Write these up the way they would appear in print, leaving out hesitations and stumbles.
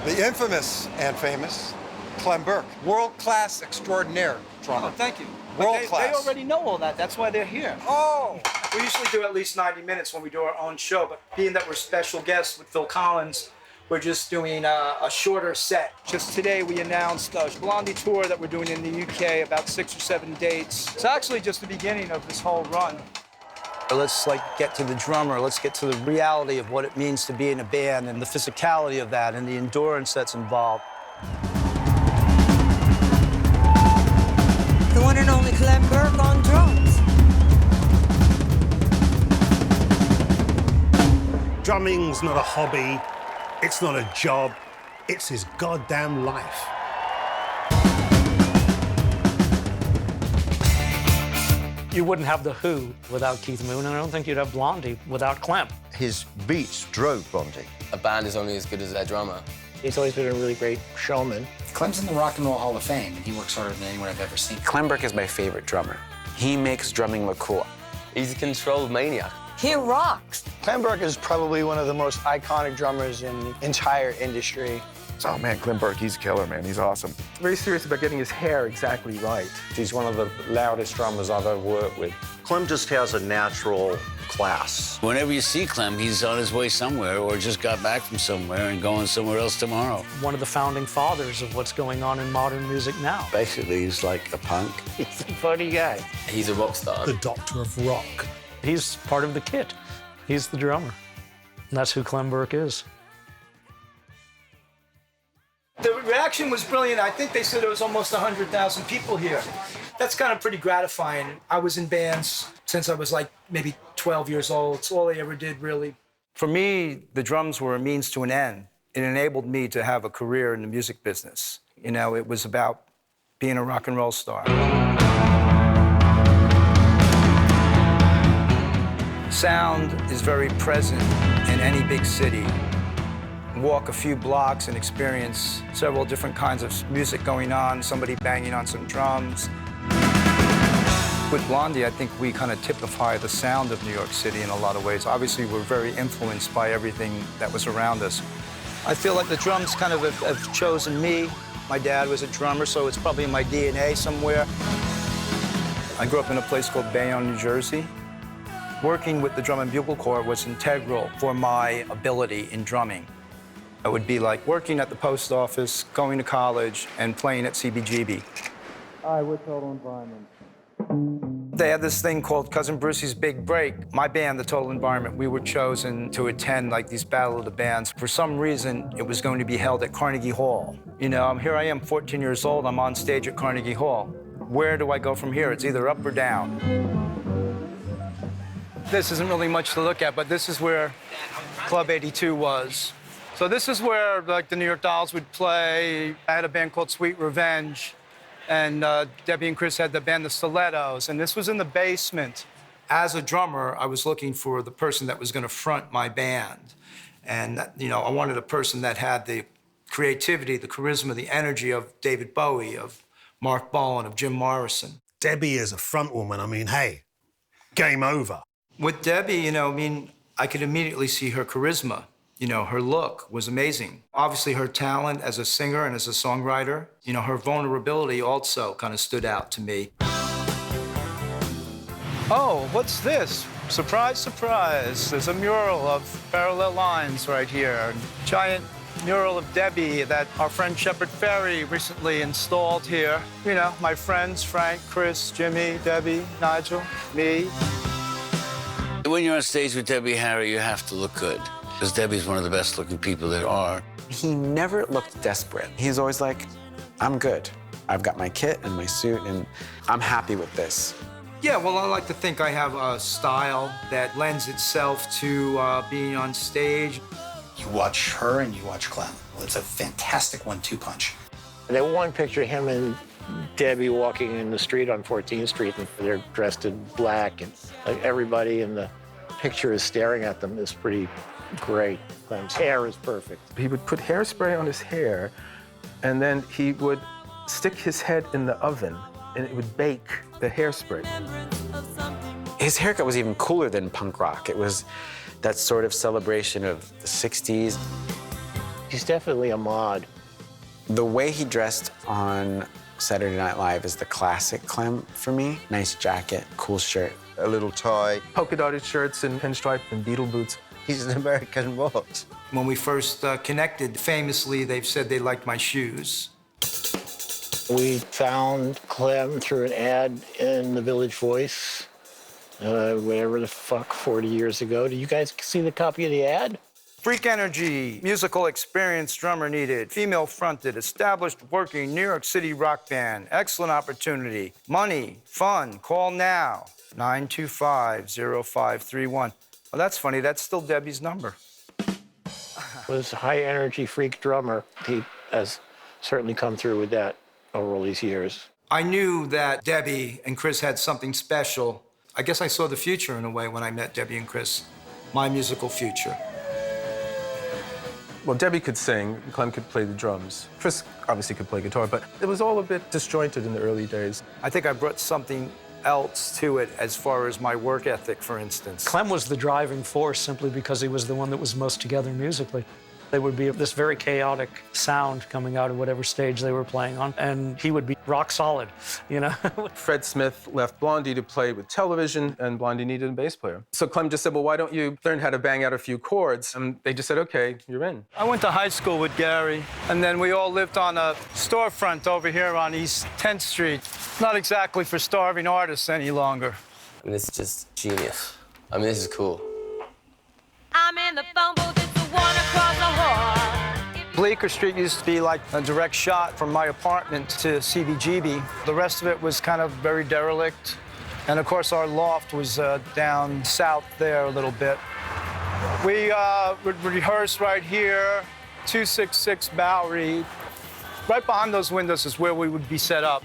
The infamous and famous Clem Burke, world-class extraordinaire drummer. Oh, thank you. World-class. They already know all that. That's why they're here. Oh! We usually do at least 90 minutes when we do our own show, but being that we're special guests with Phil Collins, we're just doing a shorter set. Just today we announced a Blondie tour that we're doing in the UK, about 6 or 7 dates. It's actually just the beginning of this whole run. Let's get to the drummer. Let's get to the reality of what it means to be in a band and the physicality of that and the endurance that's involved. The one and only Clem Burke on drums. Drumming's not a hobby, it's not a job, it's his goddamn life. You wouldn't have The Who without Keith Moon, and I don't think you'd have Blondie without Clem. His beats drove Blondie. A band is only as good as their drummer. He's always been a really great showman. Clem's in the Rock and Roll Hall of Fame, and he works harder than anyone I've ever seen. Clem Burke is my favorite drummer. He makes drumming look cool. He's a control maniac. He rocks. Clem Burke is probably one of the most iconic drummers in the entire industry. Oh, man, Clem Burke, he's a killer, man. He's awesome. Very serious about getting his hair exactly right. He's one of the loudest drummers I've ever worked with. Clem just has a natural class. Whenever you see Clem, he's on his way somewhere or just got back from somewhere and going somewhere else tomorrow. One of the founding fathers of what's going on in modern music now. Basically, he's like a punk. He's a funny guy. He's a rock star. The Doctor of Rock. He's part of the kit. He's the drummer. And that's who Clem Burke is. The reaction was brilliant. I think they said there was almost 100,000 people here. That's kind of pretty gratifying. I was in bands since I was like maybe 12 years old. It's all I ever did, really. For me, the drums were a means to an end. It enabled me to have a career in the music business. You know, it was about being a rock and roll star. Sound is very present in any big city. Walk a few blocks and experience several different kinds of music going on, somebody banging on some drums. With Blondie, I think we kind of typify the sound of New York City in a lot of ways. Obviously, we're very influenced by everything that was around us. I feel like the drums kind of have chosen me. My dad was a drummer, so it's probably in my DNA somewhere. I grew up in a place called Bayonne, New Jersey. Working with the Drum and Bugle Corps was integral for my ability in drumming. It would be like working at the post office, going to college, and playing at CBGB. Hi, we're Total Environment. They had this thing called Cousin Brucey's Big Break. My band, the Total Environment, we were chosen to attend like these Battle of the Bands. For some reason, it was going to be held at Carnegie Hall. You know, here I am, 14 years old, I'm on stage at Carnegie Hall. Where do I go from here? It's either up or down. This isn't really much to look at, but this is where Club 82 was. So this is where, like, the New York Dolls would play. I had a band called Sweet Revenge, and Debbie and Chris had the band The Stilettos, and this was in the basement. As a drummer, I was looking for the person that was gonna front my band. And, you know, I wanted a person that had the creativity, the charisma, the energy of David Bowie, of Mark Bolan, of Jim Morrison. Debbie as a front woman, I mean, hey, game over. With Debbie, you know, I mean, I could immediately see her charisma. You know, her look was amazing. Obviously, her talent as a singer and as a songwriter. You know, her vulnerability also kind of stood out to me. Oh, what's this? Surprise, surprise. There's a mural of parallel lines right here. A giant mural of Debbie that our friend Shepard Fairey recently installed here. You know, my friends, Frank, Chris, Jimmy, Debbie, Nigel, me. When you're on stage with Debbie Harry, you have to look good, because Debbie's one of the best-looking people there are. He never looked desperate. He's always like, I'm good. I've got my kit and my suit, and I'm happy with this. Yeah, well, I like to think I have a style that lends itself to being on stage. You watch her and you watch Clem. Well, it's a fantastic 1-2 punch. That one picture of him and Debbie walking in the street on 14th Street, and they're dressed in black, and like everybody in the picture is staring at them is pretty great. Clem's hair is perfect. He would put hairspray on his hair, and then he would stick his head in the oven, and it would bake the hairspray. His haircut was even cooler than punk rock. It was that sort of celebration of the 60s. He's definitely a mod. The way he dressed on Saturday Night Live is the classic Clem for me. Nice jacket, cool shirt. A little tie. Polka dotted shirts and pinstripe and beetle boots. He's an American what? When we first connected, famously, they've said they liked my shoes. We found Clem through an ad in the Village Voice, whatever the fuck, 40 years ago. Did you guys see the copy of the ad? Freak energy, musical experience drummer needed, female fronted, established working New York City rock band, excellent opportunity, money, fun, call now, 925-0531. Well, that's funny, that's still Debbie's number. Was a high energy freak drummer. He has certainly come through with that over all these years. I knew that Debbie and Chris had something special. I guess I saw the future in a way when I met Debbie and Chris, my musical future. Well, Debbie could sing, Clem could play the drums. Chris obviously could play guitar, but it was all a bit disjointed in the early days. I think I brought something else to it as far as my work ethic, for instance. Clem was the driving force simply because he was the one that was most together musically. There would be this very chaotic sound coming out of whatever stage they were playing on, and he would be rock solid, you know? Fred Smith left Blondie to play with television, and Blondie needed a bass player. So Clem just said, well, why don't you learn how to bang out a few chords? And they just said, okay, you're in. I went to high school with Gary, and then we all lived on a storefront over here on East 10th Street. Not exactly for starving artists any longer. I mean, this is just genius. I mean, this is cool. I'm in the phone booth, it's the one across the hall. Bleecker Street used to be like a direct shot from my apartment to CBGB. The rest of it was kind of very derelict. And of course, our loft was down south there a little bit. We would rehearse right here, 266 Bowery. Right behind those windows is where we would be set up.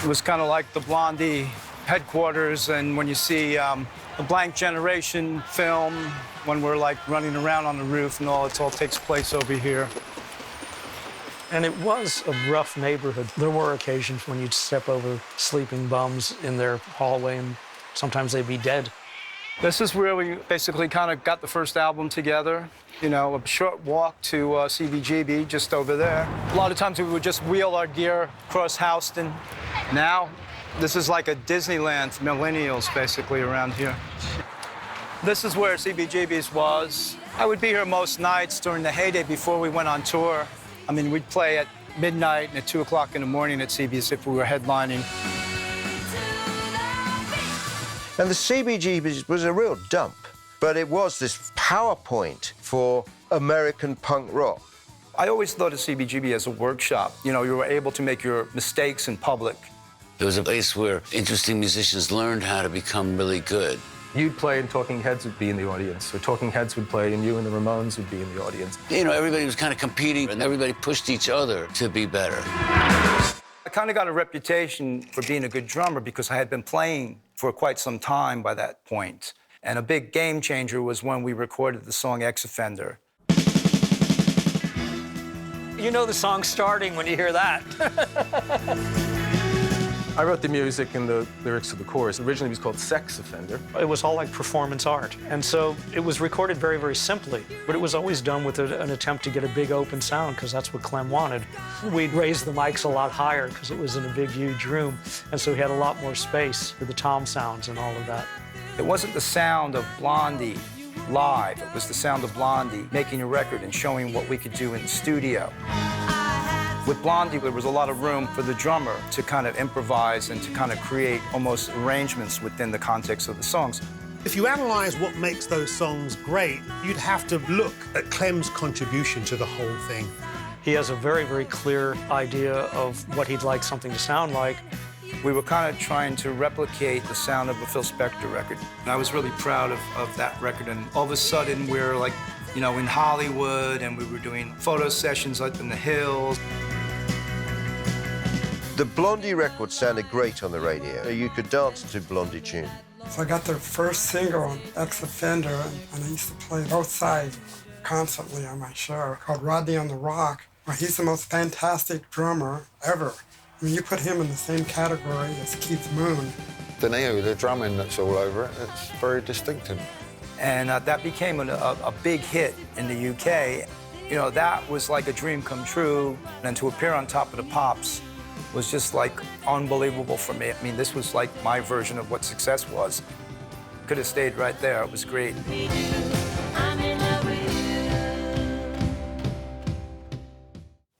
It was kind of like the Blondie headquarters, and when you see a Blank Generation film, when we're like running around on the roof and all, it all takes place over here. And it was a rough neighborhood. There were occasions when you'd step over sleeping bums in their hallway, and sometimes they'd be dead. This is where we basically kind of got the first album together. You know, a short walk to CBGB just over there. A lot of times we would just wheel our gear across Houston. Now, this is like a Disneyland for millennials, basically, around here. This is where CBGB's was. I would be here most nights during the heyday before we went on tour. I mean, we'd play at midnight and at 2 o'clock in the morning at CB's if we were headlining. And the CBGB was a real dump, but it was this PowerPoint for American punk rock. I always thought of CBGB as a workshop. You know, you were able to make your mistakes in public. It was a place where interesting musicians learned how to become really good. You'd play and Talking Heads would be in the audience, or Talking Heads would play and you and the Ramones would be in the audience. You know, everybody was kind of competing, and everybody pushed each other to be better. I kind of got a reputation for being a good drummer because I had been playing for quite some time by that point. And a big game changer was when we recorded the song Ex Offender. You know the song's starting when you hear that. I wrote the music and the lyrics of the chorus. Originally, it was called Sex Offender. It was all like performance art. And so it was recorded very, very simply, but it was always done with an attempt to get a big open sound, because that's what Clem wanted. We'd raise the mics a lot higher because it was in a big, huge room. And so he had a lot more space for the tom sounds and all of that. It wasn't the sound of Blondie live. It was the sound of Blondie making a record and showing what we could do in the studio. With Blondie, there was a lot of room for the drummer to kind of improvise and to kind of create almost arrangements within the context of the songs. If you analyze what makes those songs great, you'd have to look at Clem's contribution to the whole thing. He has a very, very clear idea of what he'd like something to sound like. We were kind of trying to replicate the sound of a Phil Spector record. And I was really proud of that record. And all of a sudden, we're like, you know, in Hollywood, and we were doing photo sessions up in the hills. The Blondie record sounded great on the radio. You could dance to Blondie tune. So I got their first single, Ex Offender, and I used to play both sides constantly on my show, called Rodney on the Rock. Well, he's the most fantastic drummer ever. I mean, you put him in the same category as Keith Moon. The drumming that's all over it, it's very distinctive. And that became a big hit in the UK. You know, that was like a dream come true. And to appear on Top of the Pops was just like unbelievable for me. I mean, this was like my version of what success was. Could have stayed right there. It was great.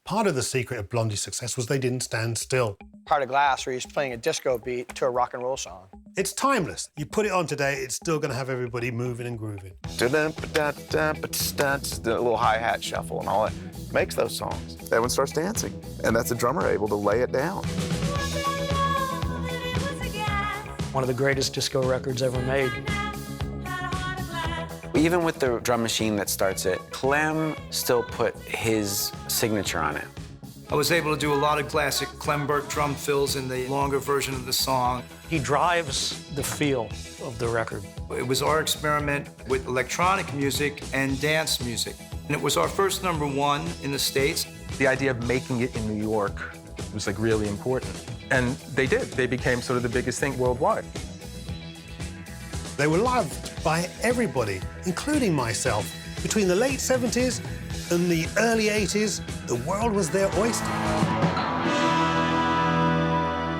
Part of the secret of Blondie's success was they didn't stand still. Heart of Glass, where he's playing a disco beat to a rock and roll song. It's timeless. You put it on today, it's still going to have everybody moving and grooving. The little hi-hat shuffle and all that makes those songs. Everyone starts dancing, and that's a drummer able to lay it down. One of the greatest disco records ever made. Even with the drum machine that starts it, Clem still put his signature on it. I was able to do a lot of classic Clem Burke drum fills in the longer version of the song. He drives the feel of the record. It was our experiment with electronic music and dance music. And it was our first #1 in the States. The idea of making it in New York was like really important. And they did. They became sort of the biggest thing worldwide. They were loved by everybody, including myself. Between the late 70s and the early 80s, the world was their oyster.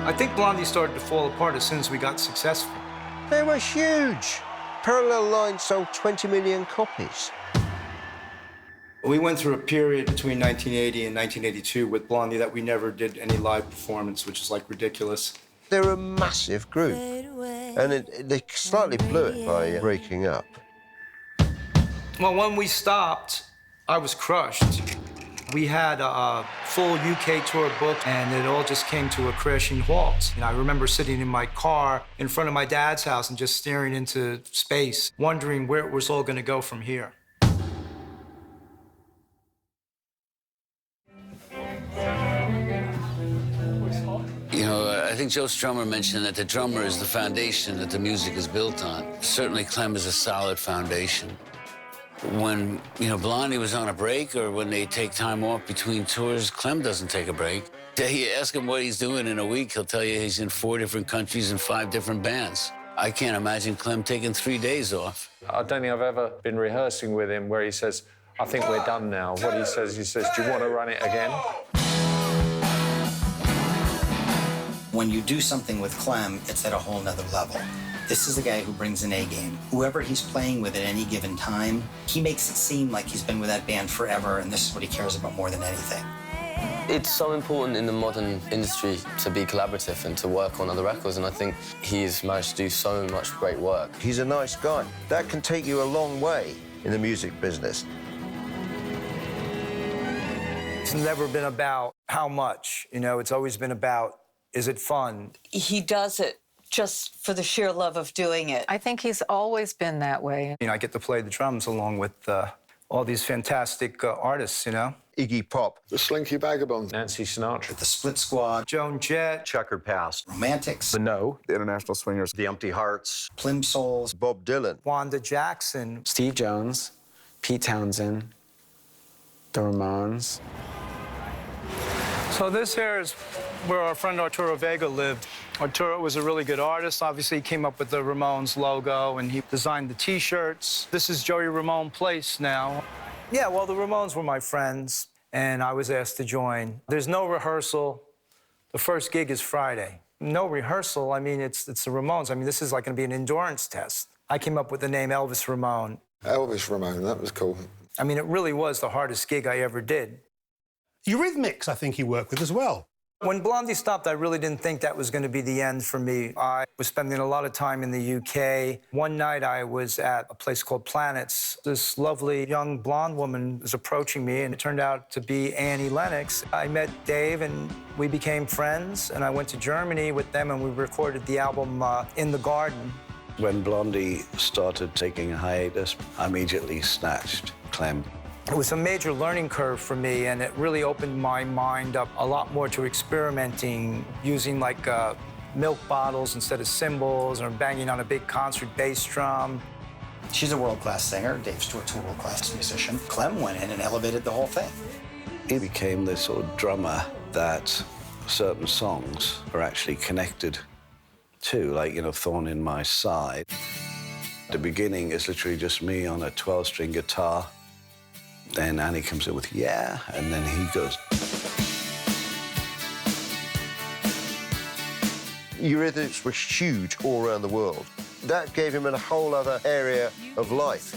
I think Blondie started to fall apart as soon as we got successful. They were huge. Parallel Lines sold 20 million copies. We went through a period between 1980 and 1982 with Blondie that we never did any live performance, which is like ridiculous. They're a massive group, and they slightly blew it by breaking up. Well, when we stopped, I was crushed. We had a full UK tour booked, and it all just came to a crashing halt. And I remember sitting in my car in front of my dad's house and just staring into space, wondering where it was all going to go from here. You know, I think Joe Strummer mentioned that the drummer is the foundation that the music is built on. Certainly, Clem is a solid foundation. When, you know, Blondie was on a break or when they take time off between tours, Clem doesn't take a break. You ask him what he's doing in a week, he'll tell you he's in 4 different countries and 5 different bands. I can't imagine Clem taking 3 days off. I don't think I've ever been rehearsing with him where he says, I think we're done now. What he says, do you want to run it again? When you do something with Clem, it's at a whole nother level. This is a guy who brings an A game. Whoever he's playing with at any given time, he makes it seem like he's been with that band forever, and this is what he cares about more than anything. It's so important in the modern industry to be collaborative and to work on other records, and I think he's managed to do so much great work. He's a nice guy. That can take you a long way in the music business. It's never been about how much, you know, it's always been about, is it fun? He does it just for the sheer love of doing it. I think he's always been that way. You know, I get to play the drums along with all these fantastic artists, you know? Iggy Pop. The Slinky Vagabond. Nancy Sinatra. The Split Squad. Joan Jett. Checkered Past. Romantics. The No. The International Swingers. The Empty Hearts. Plimsolls. Bob Dylan. Wanda Jackson. Steve Jones, Pete Townsend, the Ramones. So this here is where our friend Arturo Vega lived. Arturo was a really good artist. Obviously, he came up with the Ramones logo, and he designed the T-shirts. This is Joey Ramone Place now. Yeah, well, the Ramones were my friends, and I was asked to join. There's no rehearsal. The first gig is Friday. No rehearsal. I mean, it's the Ramones. I mean, this is like going to be an endurance test. I came up with the name Elvis Ramone. Elvis Ramone, that was cool. I mean, it really was the hardest gig I ever did. Eurythmics, I think he worked with as well. When Blondie stopped, I really didn't think that was going to be the end for me. I was spending a lot of time in the UK. One night I was at a place called Planets. This lovely young blonde woman was approaching me, and it turned out to be Annie Lennox. I met Dave, and we became friends, and I went to Germany with them, and we recorded the album In the Garden. When Blondie started taking a hiatus, I immediately snatched Clem. It was a major learning curve for me, and it really opened my mind up a lot more to experimenting, using like milk bottles instead of cymbals, or banging on a big concert bass drum. She's a world-class singer. Dave Stewart's a world-class musician. Clem went in and elevated the whole thing. He became this sort of drummer that certain songs are actually connected to, like, you know, Thorn in My Side. The beginning is literally just me on a 12-string guitar. Then Annie comes in with, yeah, and then he goes. Eurythmics were huge all around the world. That gave him a whole other area of life.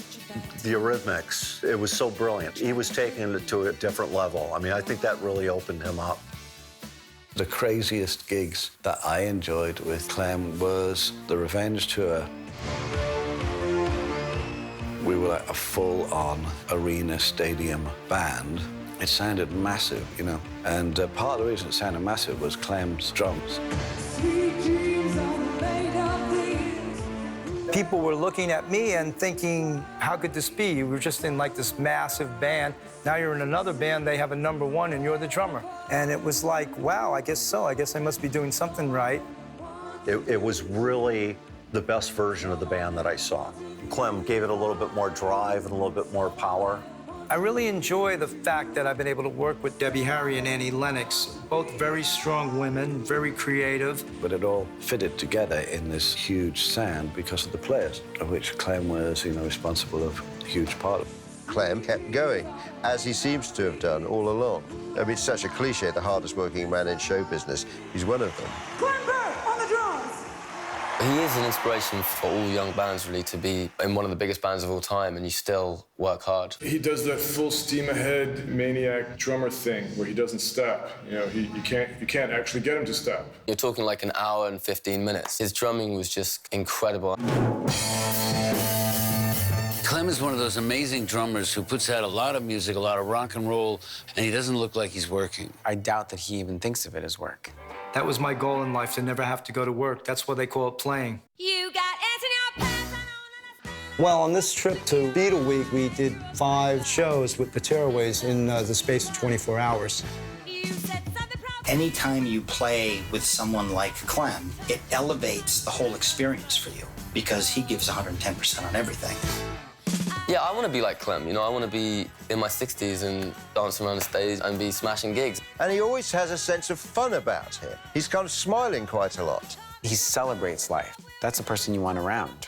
The Eurythmics, it was so brilliant. He was taking it to a different level. I mean, I think that really opened him up. The craziest gigs that I enjoyed with Clem was the Revenge tour. We were like a full-on arena stadium band. It sounded massive, you know, and part of the reason it sounded massive was Clem's drums. People were looking at me and thinking, how could this be? You were just in like this massive band. Now you're in another band, they have a #1 and you're the drummer. And it was like, wow, I guess so. I guess I must be doing something right. It was really the best version of the band that I saw. Clem gave it a little bit more drive and a little bit more power. I really enjoy the fact that I've been able to work with Debbie Harry and Annie Lennox, both very strong women, very creative. But it all fitted together in this huge sound because of the players, of which Clem was, you know, responsible of a huge part of. Clem kept going, as he seems to have done all along. I mean, it's such a cliche, the hardest working man in show business. He's one of them. Clem Burke on the drums. He is an inspiration for all young bands, really, to be in one of the biggest bands of all time, and you still work hard. He does that full steam ahead maniac drummer thing where he doesn't stop. You know, you can't actually get him to stop. You're talking like an hour and 15 minutes. His drumming was just incredible. Clem is one of those amazing drummers who puts out a lot of music, a lot of rock and roll, and he doesn't look like he's working. I doubt that he even thinks of it as work. That was my goal in life, to never have to go to work. That's what they call it playing. You got ants in your pants. Well, on this trip to Beatle Week, we did 5 shows with the Tearaways in the space of 24 hours. Anytime you play with someone like Clem, it elevates the whole experience for you because he gives 110% on everything. Yeah, I want to be like Clem, you know, I want to be in my 60s and dance around the stage and be smashing gigs. And he always has a sense of fun about him. He's kind of smiling quite a lot. He celebrates life. That's the person you want around.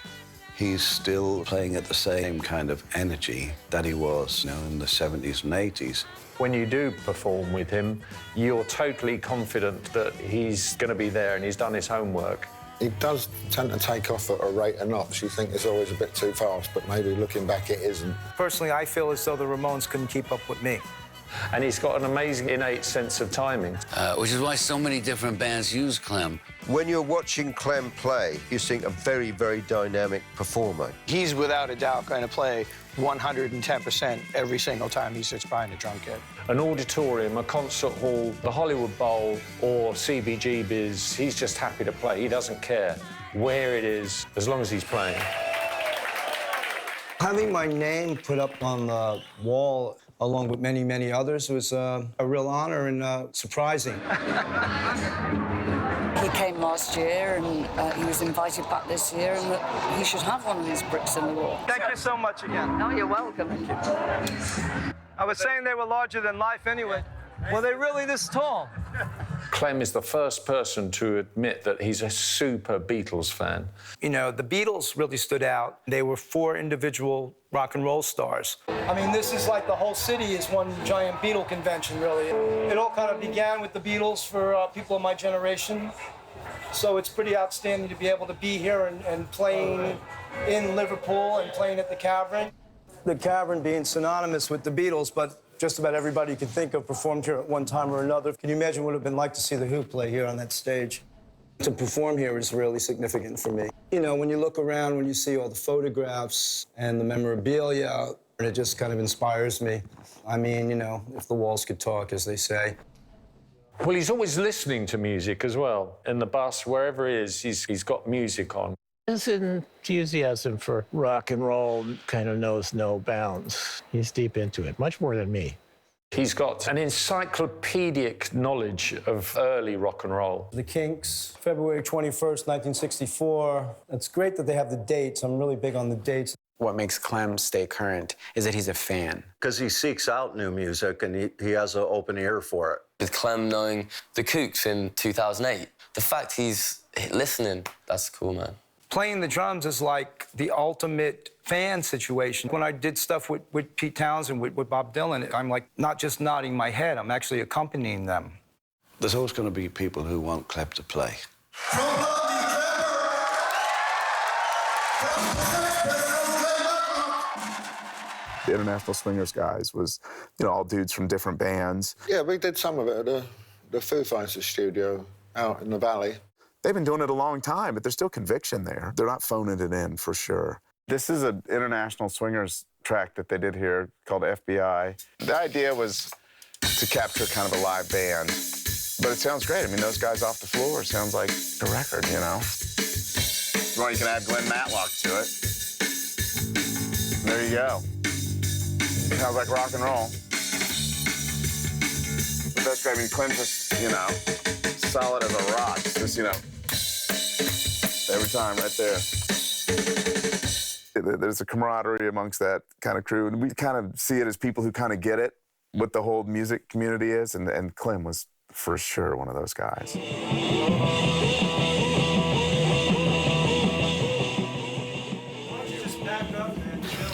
He's still playing at the same kind of energy that he was, you know, in the 70s and 80s. When you do perform with him, you're totally confident that he's going to be there and he's done his homework. He does tend to take off at a rate of knots. You think it's always a bit too fast, but maybe looking back, it isn't. Personally, I feel as though the Ramones couldn't keep up with me. And he's got an amazing innate sense of timing. Which is why so many different bands use Clem. When you're watching Clem play, you're seeing a very, very dynamic performer. He's without a doubt going to play 110% every single time he sits behind a drum kit. An auditorium, a concert hall, the Hollywood Bowl, or CBGB's, he's just happy to play. He doesn't care where it is, as long as he's playing. Having my name put up on the wall, along with many, many others, was a real honor and surprising. He came last year and he was invited back this year, and that he should have one of these bricks in the wall. Thank you so much again. No, you're welcome. I was saying they were larger than life anyway. Were they really this tall? Clem is the first person to admit that he's a super Beatles fan. You know, the Beatles really stood out. They were 4 individual rock and roll stars. I mean, this is like the whole city is one giant Beatle convention, really. It all kind of began with the Beatles for people of my generation. So it's pretty outstanding to be able to be here and playing in Liverpool and playing at the Cavern. The Cavern being synonymous with the Beatles, but just about everybody you could think of performed here at one time or another. Can you imagine what it would have been like to see The Who play here on that stage? To perform here is really significant for me. You know, when you look around, when you see all the photographs and the memorabilia, it just kind of inspires me. I mean, you know, if the walls could talk, as they say. Well, he's always listening to music as well. In the bus, wherever he is, he's got music on. His enthusiasm for rock and roll kind of knows no bounds. He's deep into it, much more than me. He's got an encyclopedic knowledge of early rock and roll. The Kinks, February 21st, 1964. It's great that they have the dates. I'm really big on the dates. What makes Clem stay current is that he's a fan. Because he seeks out new music and he has an open ear for it. With Clem knowing the Kooks in 2008, the fact he's listening, that's cool, man. Playing the drums is like the ultimate fan situation. When I did stuff with Pete Townsend, with Bob Dylan, I'm like not just nodding my head, I'm actually accompanying them. There's always going to be people who want Clem to play. The International Swingers guys was, all dudes from different bands. Yeah, we did some of it at the Foo Fighters studio out in the valley. They've been doing it a long time, but there's still conviction there. They're not phoning it in, for sure. This is an International Swingers track that they did here called FBI. The idea was to capture kind of a live band, but it sounds great. I mean, those guys off the floor sounds like a record, Well, you can add Glenn Matlock to it. There you go. Sounds like rock and roll. But that's great. I mean, Clem's just, solid as a rock. It's just, every time right there. There's a camaraderie amongst that kind of crew. And we kind of see it as people who kind of get it, what the whole music community is. And Clem was for sure one of those guys.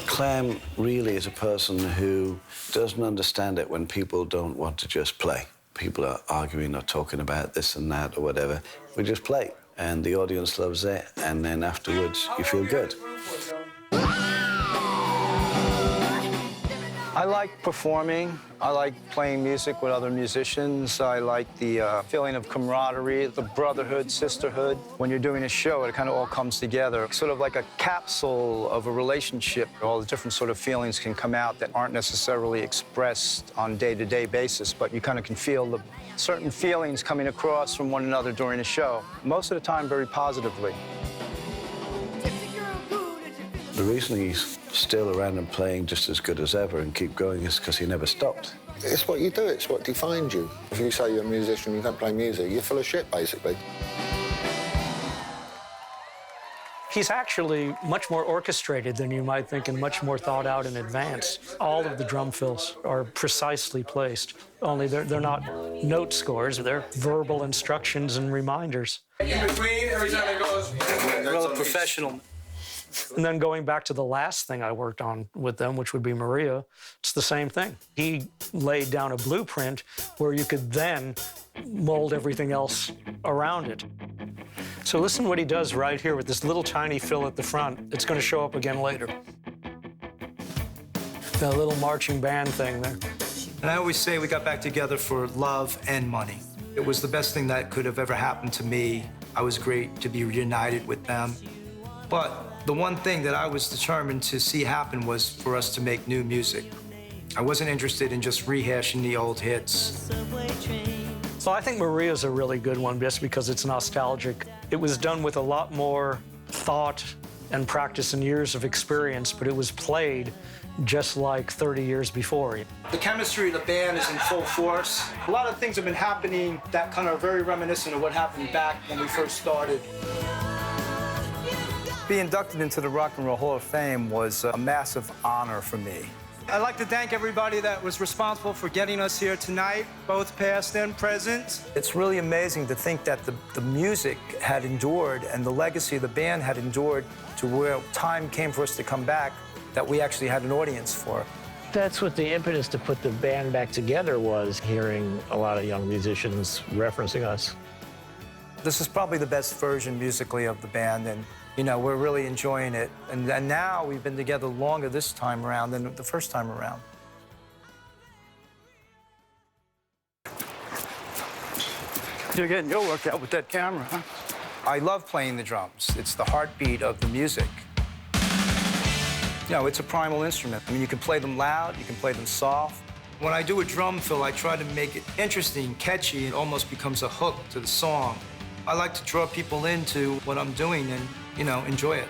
Clem really is a person who doesn't understand it when people don't want to just play. People are arguing or talking about this and that or whatever. We just play, and the audience loves it, and then afterwards you feel good. I like performing. I like playing music with other musicians. I like the feeling of camaraderie, the brotherhood, sisterhood. When you're doing a show, it kind of all comes together. Sort of like a capsule of a relationship. All the different sort of feelings can come out that aren't necessarily expressed on a day-to-day basis, but you kind of can feel the certain feelings coming across from one another during a show. Most of the time, very positively. The reason he's still around and playing just as good as ever and keep going is because he never stopped. It's what you do, it's what defines you. If you say you're a musician, you don't play music, you're full of shit, basically. He's actually much more orchestrated than you might think and much more thought out in advance. All of the drum fills are precisely placed, only they're not note scores, they're verbal instructions and reminders. In between, every time it goes... Really professional. And then going back to the last thing I worked on with them, which would be Maria, it's the same thing. He laid down a blueprint where you could then mold everything else around it. So listen what he does right here with this little tiny fill at the front. It's going to show up again later. That little marching band thing there. And I always say we got back together for love and money. It was the best thing that could have ever happened to me. I was great to be reunited with them. But the one thing that I was determined to see happen was for us to make new music. I wasn't interested in just rehashing the old hits. So I think Maria's a really good one just because it's nostalgic. It was done with a lot more thought and practice and years of experience, but it was played just like 30 years before. The chemistry of the band is in full force. A lot of things have been happening that kind of very reminiscent of what happened back when we first started. Being inducted into the Rock and Roll Hall of Fame was a massive honor for me. I'd like to thank everybody that was responsible for getting us here tonight, both past and present. It's really amazing to think that the music had endured and the legacy of the band had endured to where time came for us to come back, that we actually had an audience for it. That's what the impetus to put the band back together was, hearing a lot of young musicians referencing us. This is probably the best version musically of the band, and we're really enjoying it. And now we've been together longer this time around than the first time around. You're getting your workout with that camera, huh? I love playing the drums. It's the heartbeat of the music. It's a primal instrument. I mean, you can play them loud, you can play them soft. When I do a drum fill, I try to make it interesting, catchy. It almost becomes a hook to the song. I like to draw people into what I'm doing and, enjoy it.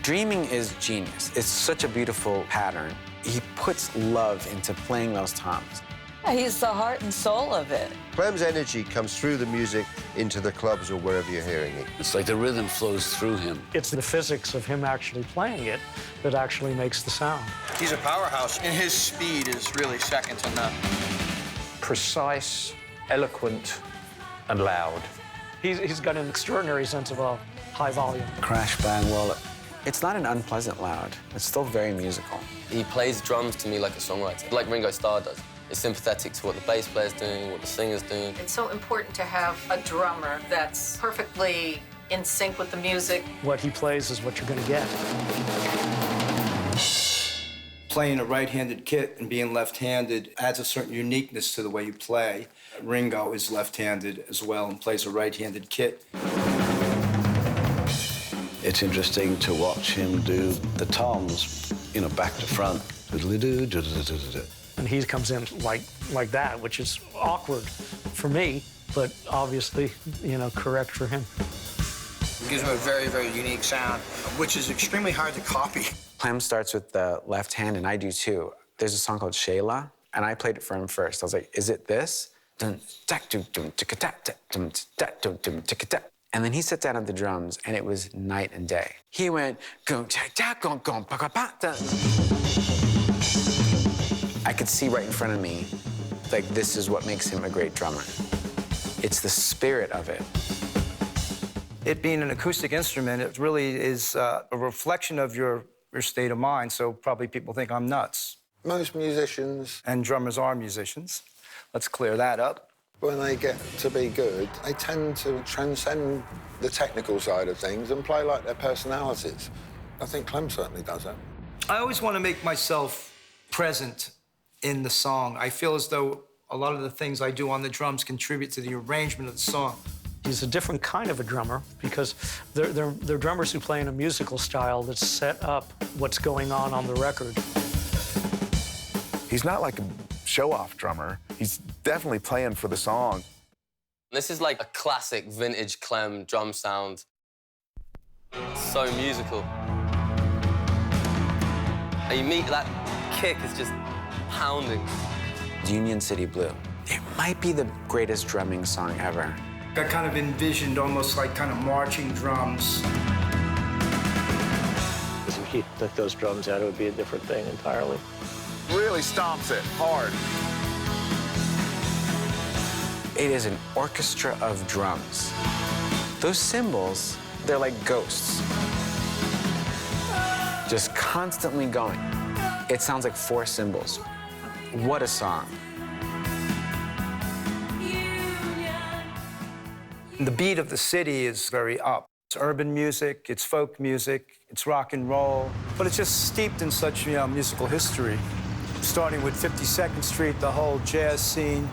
Dreaming is genius. It's such a beautiful pattern. He puts love into playing those toms. He's the heart and soul of it. Clem's energy comes through the music into the clubs or wherever you're hearing it. It's like the rhythm flows through him. It's the physics of him actually playing it that actually makes the sound. He's a powerhouse, and his speed is really second to none. Precise, eloquent, and loud. He's got an extraordinary sense of high volume. Crash, bang, well, it's not an unpleasant loud. It's still very musical. He plays drums to me like a songwriter, like Ringo Starr does. It's sympathetic to what the bass player's doing, what the singer's doing. It's so important to have a drummer that's perfectly in sync with the music. What he plays is what you're going to get. Playing a right-handed kit and being left-handed adds a certain uniqueness to the way you play. Ringo is left-handed as well and plays a right-handed kit. It's interesting to watch him do the toms, you know, back to front. And he comes in like that, which is awkward for me, but obviously, you know, correct for him. It gives him a very, very unique sound, which is extremely hard to copy. Clem starts with the left hand, and I do too. There's a song called Shayla, and I played it for him first. I was like, is it this? And then he sat down at the drums, and it was night and day. He went, I could see right in front of me, like, this is what makes him a great drummer. It's the spirit of it. It being an acoustic instrument, it really is a reflection of your state of mind, so probably people think I'm nuts. Most musicians... And drummers are musicians. Let's clear that up. When they get to be good, they tend to transcend the technical side of things and play like their personalities. I think Clem certainly does that. I always want to make myself present in the song. I feel as though a lot of the things I do on the drums contribute to the arrangement of the song. He's a different kind of a drummer because they're drummers who play in a musical style that set up what's going on the record. He's not like a show-off drummer. He's definitely playing for the song. This is like a classic vintage Clem drum sound. So musical. And you meet that kick is just pounding. Union City Blue. It might be the greatest drumming song ever. I kind of envisioned almost like kind of marching drums. If he took those drums out, it would be a different thing entirely. Really stomps it hard. It is an orchestra of drums. Those cymbals, they're like ghosts. Just constantly going. It sounds like 4 cymbals. What a song. The beat of the city is very up. It's urban music, it's folk music, it's rock and roll, but it's just steeped in such, musical history. Starting with 52nd Street, the whole jazz scene.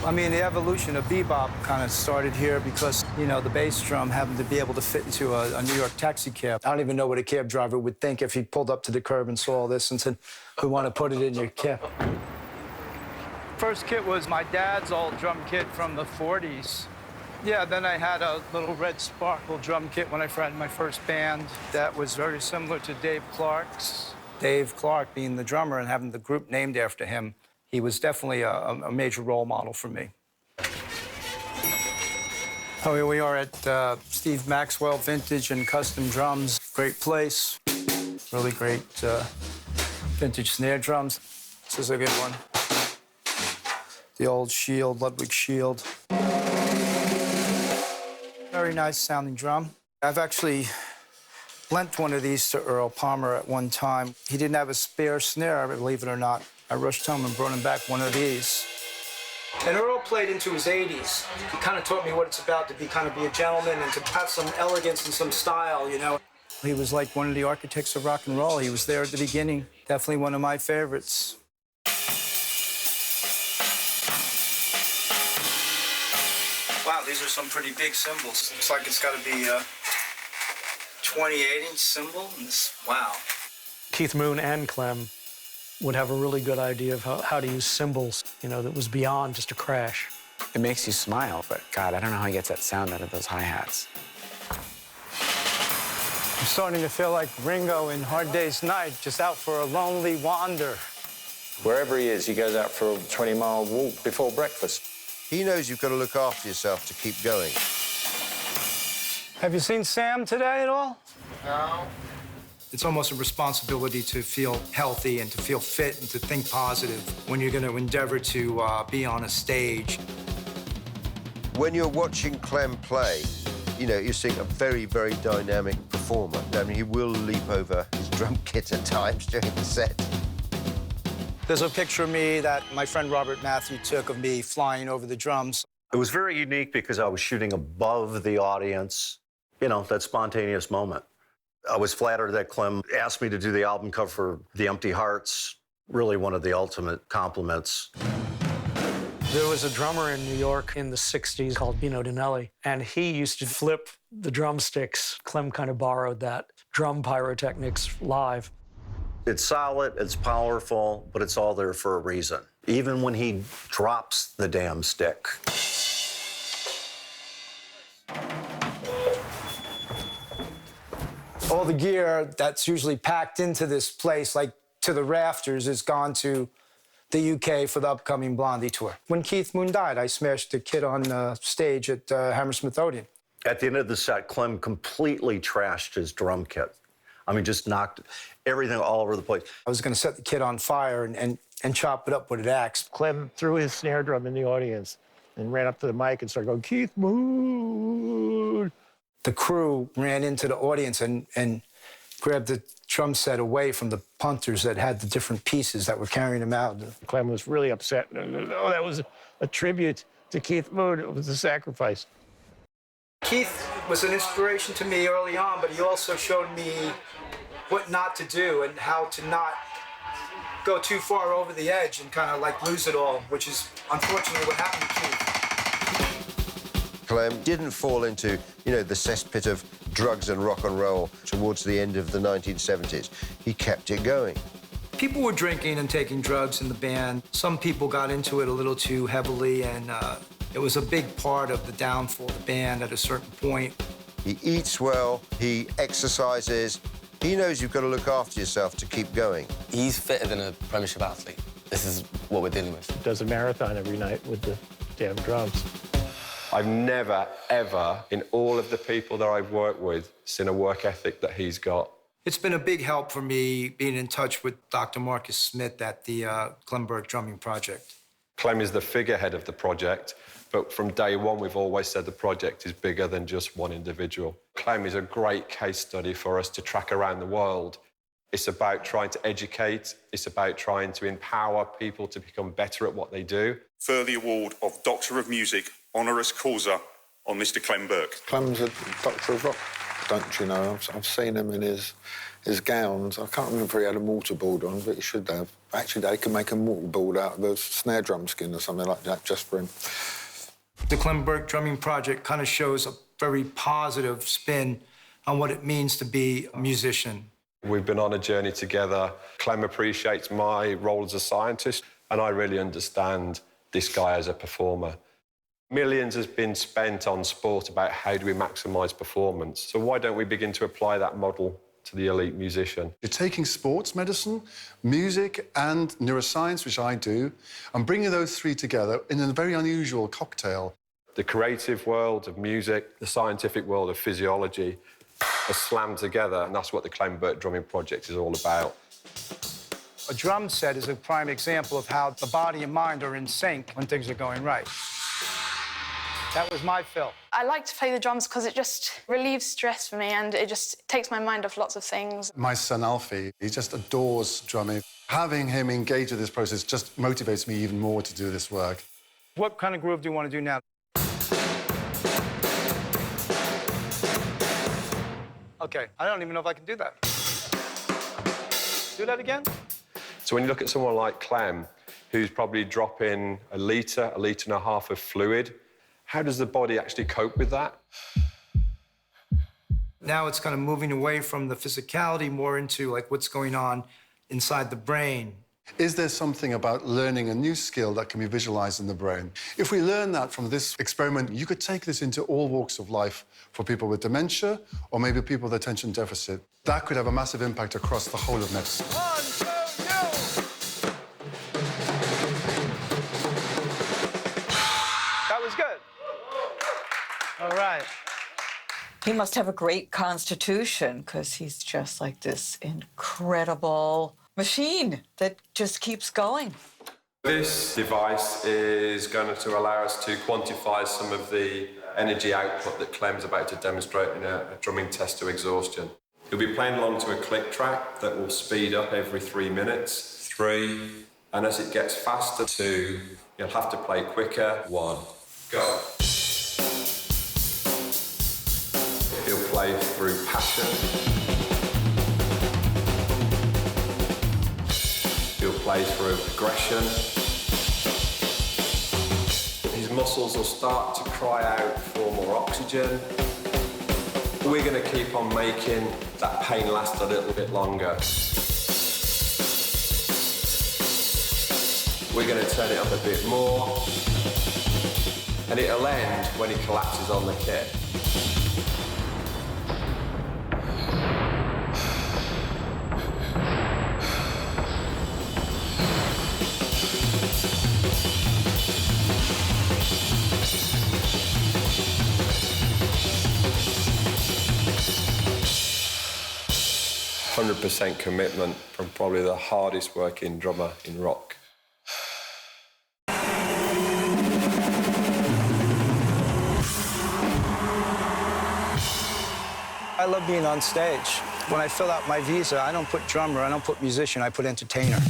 I mean, the evolution of bebop kind of started here because, the bass drum happened to be able to fit into a New York taxi cab. I don't even know what a cab driver would think if he pulled up to the curb and saw this and said, we want to put it in your cab. First kit was my dad's old drum kit from the 40s. Yeah, then I had a little red sparkle drum kit when I had my first band. That was very similar to Dave Clark's. Dave Clark being the drummer and having the group named after him, he was definitely a major role model for me. Oh, here we are at Steve Maxwell Vintage and Custom Drums. Great place. Really great vintage snare drums. This is a good one. The old Shield, Ludwig Shield. Very nice sounding drum. I've actually lent one of these to Earl Palmer at one time. He didn't have a spare snare, believe it or not. I rushed home and brought him back one of these. And Earl played into his 80s. He kind of taught me what it's about to be a gentleman and to have some elegance and some style, He was like one of the architects of rock and roll. He was there at the beginning. Definitely one of my favorites. Wow, these are some pretty big cymbals. Looks like it's got to be a 28-inch cymbal. Wow. Keith Moon and Clem would have a really good idea of how to use cymbals, that was beyond just a crash. It makes you smile, but God, I don't know how he gets that sound out of those hi-hats. I'm starting to feel like Ringo in Hard Day's Night, just out for a lonely wander. Wherever he is, he goes out for a 20-mile walk before breakfast. He knows you've got to look after yourself to keep going. Have you seen Sam today at all? No. It's almost a responsibility to feel healthy and to feel fit and to think positive when you're going to endeavor to be on a stage. When you're watching Clem play, You know, you're seeing a very, very dynamic performer. I mean, he will leap over his drum kit at times during the set. There's a picture of me that my friend Robert Matthew took of me flying over the drums. It was very unique because I was shooting above the audience, you know, that spontaneous moment. I was flattered that Clem asked me to do the album cover for The Empty Hearts, really one of the ultimate compliments. There was a drummer in New York in the 60s called Pino Donnelly, and he used to flip the drumsticks. Clem kind of borrowed that drum pyrotechnics live. It's solid, it's powerful, but it's all there for a reason. Even when he drops the damn stick. All the gear that's usually packed into this place, like to the rafters, is gone to the UK for the upcoming Blondie tour. When Keith Moon died, I smashed the kit on stage at Hammersmith Odeon. At the end of the set, Clem completely trashed his drum kit. I mean, just knocked everything all over the place. I was going to set the kit on fire and chop it up with an axe. Clem threw his snare drum in the audience and ran up to the mic and started going, Keith Moon. The crew ran into the audience and grabbed the drum set away from the punters that had the different pieces that were carrying them out. Clem was really upset. Oh, that was a tribute to Keith Moon. It was a sacrifice. Keith was an inspiration to me early on, but he also showed me what not to do and how to not go too far over the edge and kind of like lose it all, which is unfortunately what happened to Keith. Clem didn't fall into, you know, the cesspit of drugs and rock and roll towards the end of the 1970s. He kept it going. People were drinking and taking drugs in the band. Some people got into it a little too heavily, and it was a big part of the downfall of the band at a certain point. He eats well, he exercises. He knows you've got to look after yourself to keep going. He's fitter than a Premiership athlete. This is what we're dealing with. He does a marathon every night with the damn drums. I've never, ever, in all of the people that I've worked with, seen a work ethic that he's got. It's been a big help for me being in touch with Dr. Marcus Smith at the Clem Burke Drumming Project. Clem is the figurehead of the project, but from day one, we've always said the project is bigger than just one individual. Clem is a great case study for us to track around the world. It's about trying to educate. It's about trying to empower people to become better at what they do. For the award of Doctor of Music honoris causa on Mr. Clem Burke. Clem's a Doctor of Rock, don't you know? I've seen him in his gowns. I can't remember if he had a mortarboard on, but he should have. Actually, they could make a mortarboard out of a snare drum skin or something like that just for him. The Clem Burke Drumming Project kind of shows a very positive spin on what it means to be a musician. We've been on a journey together. Clem appreciates my role as a scientist, and I really understand this guy as a performer. Millions has been spent on sport about how do we maximise performance. So why don't we begin to apply that model to the elite musician? You're taking sports medicine, music and neuroscience, which I do, and bringing those three together in a very unusual cocktail. The creative world of music, the scientific world of physiology are slammed together, and that's what the Clem Burke Drumming Project is all about. A drum set is a prime example of how the body and mind are in sync when things are going right. That was my fill. I like to play the drums because it just relieves stress for me and it just takes my mind off lots of things. My son Alfie, he just adores drumming. Having him engage with this process just motivates me even more to do this work. What kind of groove do you want to do now? Okay, I don't even know if I can do that. Do that again? So when you look at someone like Clem, who's probably dropping a litre and a half of fluid, how does the body actually cope with that? Now it's kind of moving away from the physicality more into like what's going on inside the brain. Is there something about learning a new skill that can be visualized in the brain? If we learn that from this experiment, you could take this into all walks of life for people with dementia or maybe people with attention deficit. That could have a massive impact across the whole of medicine. 1, 2, go! That was good. All right. He must have a great constitution because he's just like this incredible machine that just keeps going. This device is going to allow us to quantify some of the energy output that Clem's about to demonstrate in a drumming test to exhaustion. He'll be playing along to a click track that will speed up every 3 minutes. 3, and as it gets faster, 2, you'll have to play quicker. 1, go. He'll play through passion. He'll play through aggression. His muscles will start to cry out for more oxygen. We're going to keep on making that pain last a little bit longer. We're going to turn it up a bit more. And it'll end when he collapses on the kit. 100% commitment from probably the hardest working drummer in rock. I love being on stage. When I fill out my visa, I don't put drummer, I don't put musician, I put entertainer.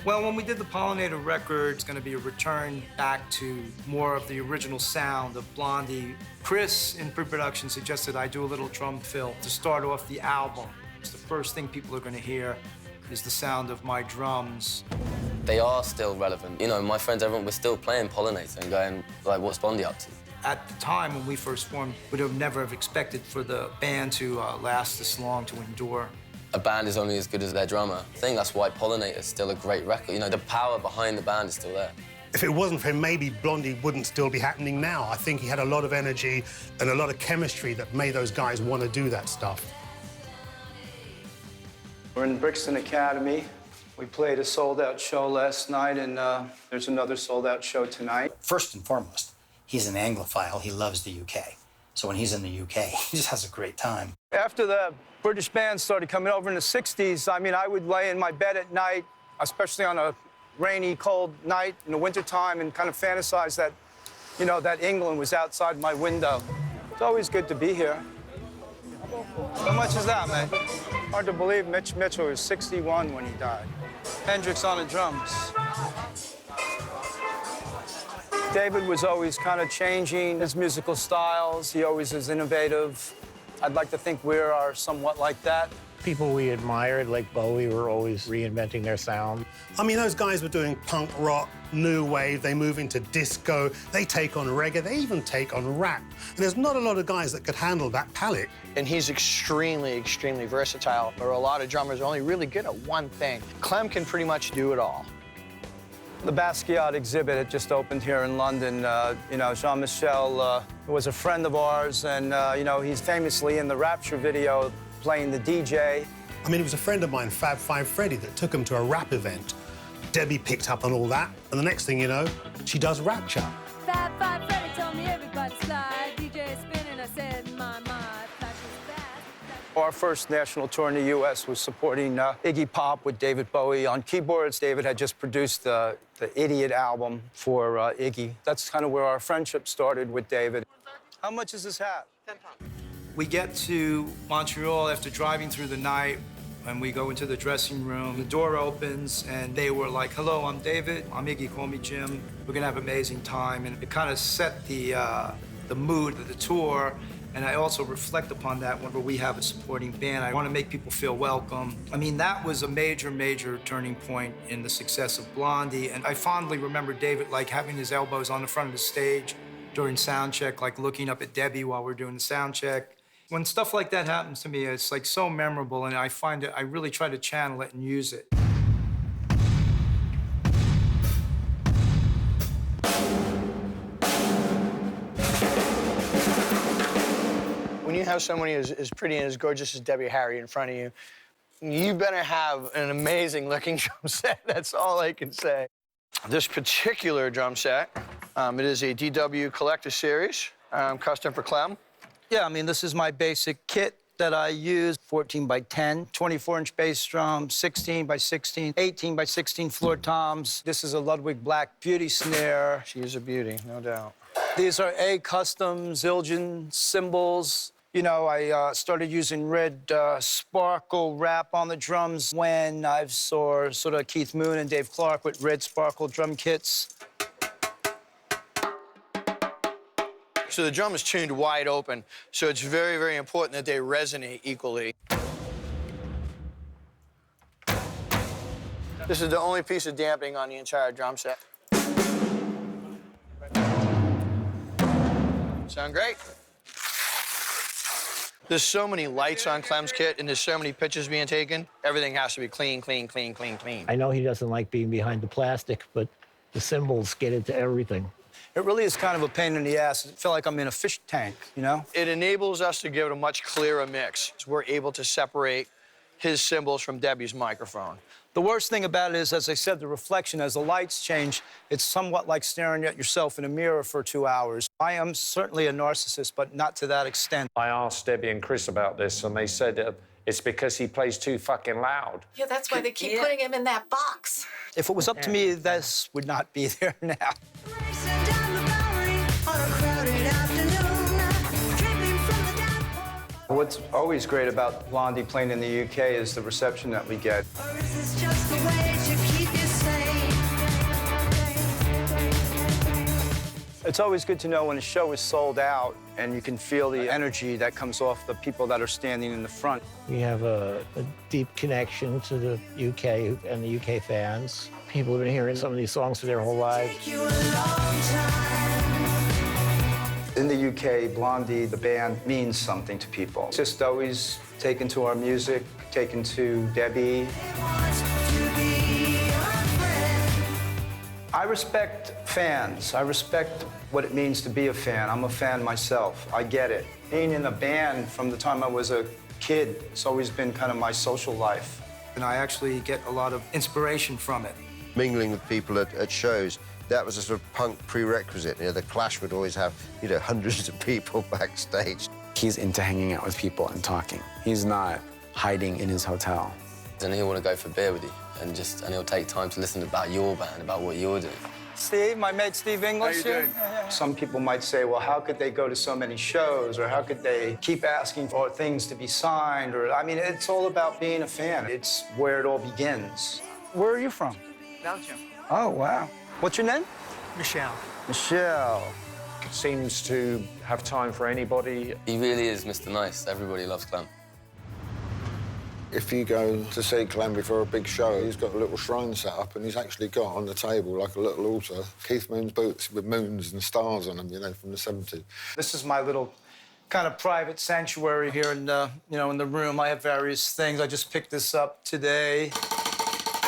Well, when we did the Pollinator record, it's going to be a return back to more of the original sound of Blondie. Chris, in pre-production, suggested I do a little drum fill to start off the album. It's the first thing people are going to hear is the sound of my drums. They are still relevant. You know, my friends, everyone, we're still playing Pollinator and going, like, what's Blondie up to? At the time when we first formed, we'd have never have expected for the band to last this long, to endure. A band is only as good as their drummer. I think that's why Pollinator is still a great record. You know, the power behind the band is still there. If it wasn't for him, maybe Blondie wouldn't still be happening now. I think he had a lot of energy and a lot of chemistry that made those guys want to do that stuff. We're in Brixton Academy. We played a sold-out show last night, and there's another sold-out show tonight. First and foremost, he's an Anglophile. He loves the UK. So when he's in the UK, he just has a great time. After the British bands started coming over in the 60s, I mean, I would lay in my bed at night, especially on a rainy, cold night in the wintertime, and kind of fantasize that, you know, that England was outside my window. It's always good to be here. How much is that, man? Hard to believe Mitch Mitchell was 61 when he died. Hendrix on the drums. David was always kind of changing his musical styles. He always was innovative. I'd like to think we are somewhat like that. People we admired, like Bowie, were always reinventing their sound. I mean, those guys were doing punk rock, new wave, they move into disco, they take on reggae, they even take on rap. And there's not a lot of guys that could handle that palette. And he's extremely, extremely versatile. There are a lot of drummers only really good at one thing. Clem can pretty much do it all. The Basquiat exhibit had just opened here in London. You know, Jean-Michel was a friend of ours, and, you know, he's famously in the Rapture video playing the DJ. I mean, it was a friend of mine, Fab Five Freddy, that took him to a rap event. Debbie picked up on all that, and the next thing you know, she does Rapture. Fab Five Freddy told me everybody slide. DJ spinning, I said, my, flash is fast. Our first national tour in the U.S. was supporting Iggy Pop with David Bowie on keyboards. David had just produced the Idiot album for Iggy. That's kind of where our friendship started with David. How much is this hat? £10. We get to Montreal after driving through the night, and we go into the dressing room. The door opens, and they were like, hello, I'm David. I'm Iggy, call me Jim. We're gonna have an amazing time. And it kind of set the mood of the tour. And I also reflect upon that whenever we have a supporting band. I want to make people feel welcome. I mean, that was a major, major turning point in the success of Blondie. And I fondly remember David, like, having his elbows on the front of the stage during sound check, like looking up at Debbie while we're doing the sound check. When stuff like that happens to me, it's like so memorable, and I find it, I really try to channel it and use it. When you have someone as pretty and as gorgeous as Debbie Harry in front of you, you better have an amazing looking drum set. That's all I can say. This particular drum set, it is a DW Collector Series, custom for Clem. Yeah, I mean, this is my basic kit. that I use, 14 by 10, 24-inch bass drum, 16 by 16, 18 by 16 floor toms. This is a Ludwig Black beauty snare. She is a beauty, no doubt. These are A custom Zildjian cymbals. You know, I started using red sparkle wrap on the drums when I saw sort of Keith Moon and Dave Clark with red sparkle drum kits. So the drum is tuned wide open, so it's very, very important that they resonate equally. This is the only piece of dampening on the entire drum set. Sound great? There's so many lights on Clem's kit, and there's so many pictures being taken. Everything has to be clean, clean, clean, clean, clean. I know he doesn't like being behind the plastic, but the cymbals get into everything. It really is kind of a pain in the ass. I feel like I'm in a fish tank, you know? It enables us to give it a much clearer mix. We're able to separate his cymbals from Debbie's microphone. The worst thing about it is, as I said, the reflection. As the lights change, it's somewhat like staring at yourself in a mirror for 2 hours. I am certainly a narcissist, but not to that extent. I asked Debbie and Chris about this, and they said it's because he plays too fucking loud. Yeah, that's why they keep putting him in that box. If it was up to me, this would not be there now. What's always great about Blondie playing in the UK is the reception that we get. It's always good to know when a show is sold out and you can feel the energy that comes off the people that are standing in the front. We have a deep connection to the UK and the UK fans. People have been hearing some of these songs for their whole lives. In the UK, Blondie, the band, means something to people. Just always taken to our music, taken to Debbie. I respect fans. I respect what it means to be a fan. I'm a fan myself. I get it. Being in a band from the time I was a kid, it's always been kind of my social life. And I actually get a lot of inspiration from it. Mingling with people at shows, that was a sort of punk prerequisite. You know, the Clash would always have, you know, hundreds of people backstage. He's into hanging out with people and talking. He's not hiding in his hotel. And he'll want to go for beer with you, and he'll take time to listen about your band, about what you're doing. Steve, my mate Steve English here. Some people might say, well, how could they go to so many shows, or how could they keep asking for things to be signed? Or, I mean, it's all about being a fan. It's where it all begins. Where are you from? Belgium. Oh, wow. What's your name? Michelle. Michelle. Seems to have time for anybody. He really is Mr. Nice. Everybody loves Clem. If you go to see Clem before a big show, he's got a little shrine set up, and he's actually got on the table, like a little altar, Keith Moon's boots with moons and stars on them, you know, from the 70s. This is my little kind of private sanctuary here in the, you know, in the room. I have various things. I just picked this up today.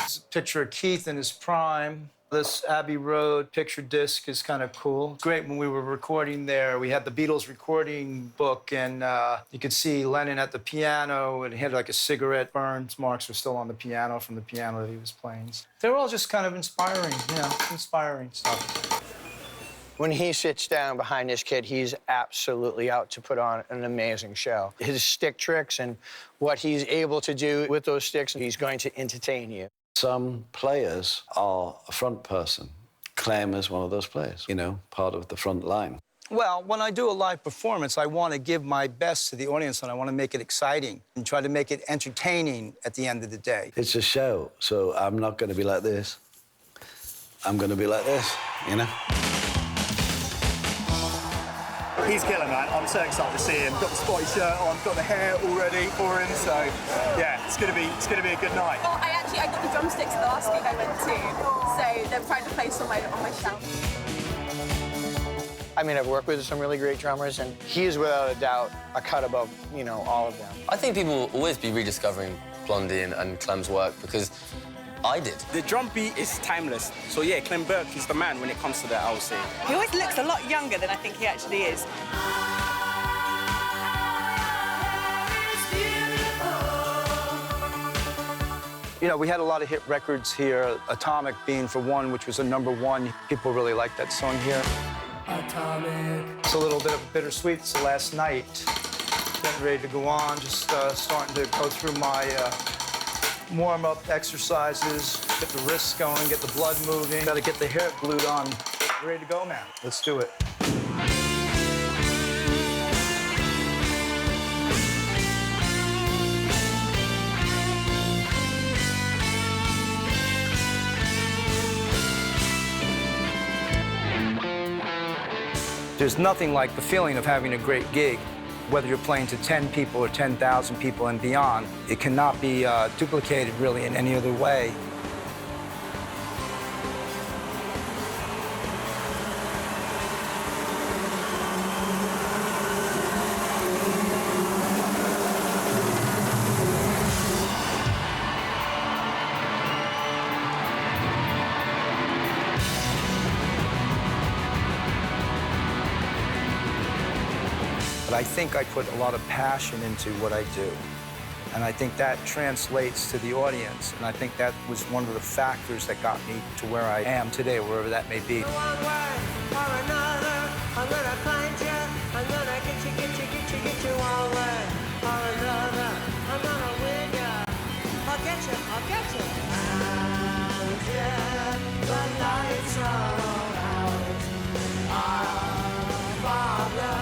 It's a picture of Keith in his prime. This Abbey Road picture disc is kind of cool. It's great. When we were recording there, we had the Beatles recording book, and you could see Lennon at the piano, and he had like a cigarette burn. Marks were still on the piano from the piano that he was playing. They were all just kind of inspiring, you know, inspiring stuff. When he sits down behind this kid, he's absolutely out to put on an amazing show. His stick tricks and what he's able to do with those sticks, he's going to entertain you. Some players are a front person. Clem is one of those players, you know, part of the front line. Well, when I do a live performance, I want to give my best to the audience, and I want to make it exciting and try to make it entertaining at the end of the day. It's a show, so I'm not going to be like this. I'm going to be like this, you know? He's killing, man. I'm so excited to see him. Got the spotty shirt on, got the hair all ready for him, so yeah, it's gonna be a good night. Well, I got the drumsticks the last gig I went to, so they're pride to place on my shelf. I mean, I've worked with some really great drummers, and he is without a doubt a cut above, you know, all of them. I think people will always be rediscovering Blondie and Clem's work, because I did. The drum beat is timeless. So yeah, Clem Burke is the man when it comes to that, I would say. He always looks a lot younger than I think he actually is. You know, we had a lot of hit records here, Atomic being for one, which was a #1. People really like that song here. Atomic. It's a little bit of bittersweet. It's the last night. Getting ready to go on, just starting to go through my warm-up exercises, get the wrists going, get the blood moving. Got to get the hair glued on. Ready to go now. Let's do it. There's nothing like the feeling of having a great gig, whether you're playing to 10 people or 10,000 people and beyond. It cannot be duplicated really in any other way. But I think I put a lot of passion into what I do. And I think that translates to the audience. And I think that was one of the factors that got me to where I am today, wherever that may be. One way or another, I'm gonna find you. I'm gonna get you one way or another. I'm gonna win you. I'll get you. And yeah, the lights are out. Our Father.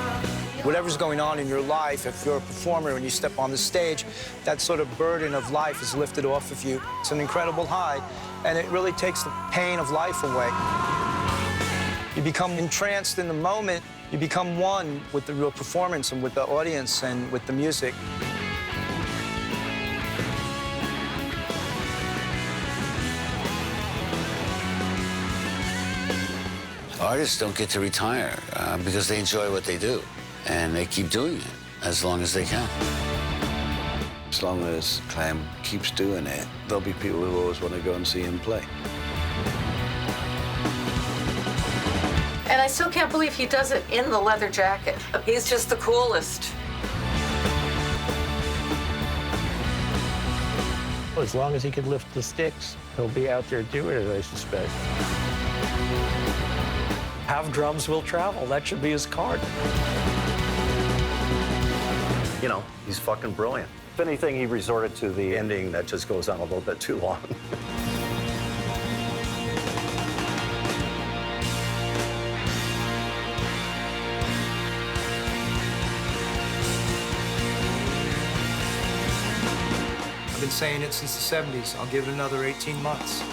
Whatever's going on in your life, if you're a performer and you step on the stage, that sort of burden of life is lifted off of you. It's an incredible high, and it really takes the pain of life away. You become entranced in the moment. You become one with the real performance and with the audience and with the music. Artists don't get to retire because they enjoy what they do. And they keep doing it as long as they can. As long as Clem keeps doing it, there'll be people who always want to go and see him play. And I still can't believe he does it in the leather jacket. He's just the coolest. As long as he can lift the sticks, he'll be out there doing it, I suspect. Have drums will travel. That should be his card. You know, he's fucking brilliant. If anything, he resorted to the ending that just goes on a little bit too long. I've been saying it since the 70s. I'll give it another 18 months.